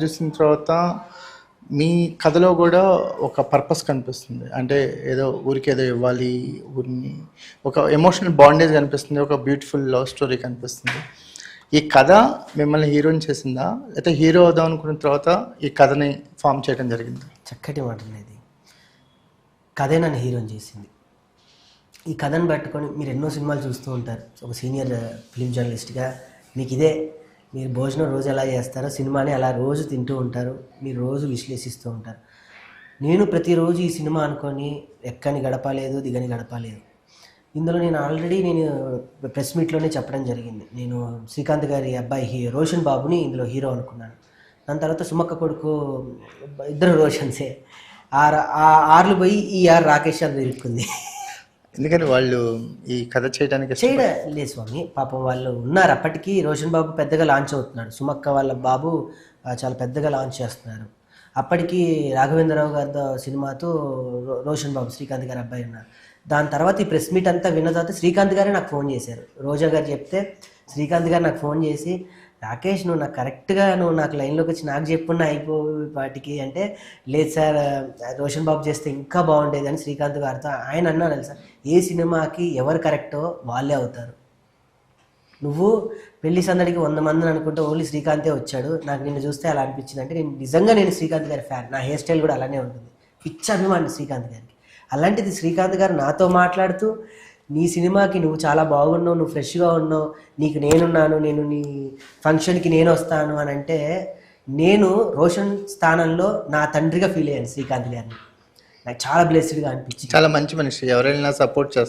చూసిన తర్వాత మీ కథలో కూడా ఒక పర్పస్ కనిపిస్తుంది. అంటే ఏదో ఊరికేదో ఇవ్వాలి, ఊరిని ఒక ఎమోషనల్ బాండేజ్ కనిపిస్తుంది, ఒక బ్యూటిఫుల్ లవ్ స్టోరీ కనిపిస్తుంది. ఈ కథ మిమ్మల్ని హీరోయిన్ చేసిందా, లేకపోతే హీరో అవుదాం అనుకున్న తర్వాత ఈ కథని ఫామ్ చేయడం జరిగింది? చక్కటి మాట అనేది కథే నన్ను హీరోయిన్ చేసింది. ఈ కథను పట్టుకొని మీరు ఎన్నో సినిమాలు చూస్తూ ఉంటారు. ఒక సీనియర్ ఫిలిం జర్నలిస్ట్గా మీకు ఇదే, మీరు భోజనం రోజు ఎలా చేస్తారో సినిమాని అలా రోజు తింటూ ఉంటారు, మీరు రోజు విశ్లేషిస్తూ ఉంటారు. నేను ప్రతిరోజు ఈ సినిమా అనుకొని ఎక్కని గడపలేదు, దిగని గడపలేదు. ఇందులో నేను ఆల్రెడీ ప్రెస్ మీట్లోనే చెప్పడం జరిగింది. నేను శ్రీకాంత్ గారి అబ్బాయి రోషన్ బాబుని ఇందులో హీరో అనుకున్నాను. దాని తర్వాత సుమక్క కొడుకు, ఇద్దరు రోషన్సే. ఆర్లు పోయి ఈ ఆర్ రాకేష్ అని ఇరుక్కుంది. ఎందుకని వాళ్ళు ఈ కథ చేయడానికి లేదు స్వామి, పాపం వాళ్ళు ఉన్నారు. అప్పటికి రోషన్ బాబు పెద్దగా లాంచ్ అవుతున్నాడు, సుమక్క వాళ్ళ బాబు చాలా పెద్దగా లాంచ్ చేస్తున్నారు. అప్పటికి రాఘవేంద్రరావు గారి సినిమాతో రోషన్ బాబు శ్రీకాంత్ గారి అబ్బాయి ఉన్నారు. దాని తర్వాత ఈ ప్రెస్ మీట్ అంతా విన్న తర్వాత శ్రీకాంత్ గారే నాకు ఫోన్ చేశారు. రోజా గారు చెప్తే శ్రీకాంత్ గారు నాకు ఫోన్ చేసి, రాకేష్ నువ్వు నాకు కరెక్ట్గా నువ్వు నాకు లైన్లోకి వచ్చి నాకు చెప్పున్నా అయిపోయి అంటే, లేదు సార్ రోషన్ బాబు చేస్తే ఇంకా బాగుండేది అని శ్రీకాంత్ గారితో ఆయన అన్నాను. సార్ ఏ సినిమాకి ఎవరు కరెక్టో వాళ్ళే అవుతారు. నువ్వు పెళ్లి సందడికి 100 మందిని అనుకుంటే ఓన్లీ శ్రీకాంతే వచ్చాడు, నాకు నిన్ను చూస్తే అలా అనిపించింది అంటే నేను శ్రీకాంత్ గారి ఫ్యాన్. నా హెయిర్ స్టైల్ కూడా అలానే ఉంటుంది, పిచ్చి అభిమాని శ్రీకాంత్ గారికి. అలాంటిది శ్రీకాంత్ గారు నాతో మాట్లాడుతూ, నీ సినిమాకి నువ్వు చాలా బాగున్నావు, నువ్వు ఫ్రెష్గా ఉన్నావు, నీకు నేనున్నాను, నేను నీ ఫంక్షన్కి నేను వస్తాను అని అంటే, నేను రోషన్ స్థానంలో నా తండ్రిగా ఫీల్ అయ్యాను శ్రీకాంత్ గారిని. నాకు చాలా బ్లెస్డ్గా అనిపించింది. చాలా మంచి మనిషి, ఎవరైనా సపోర్ట్ చేస్తారు.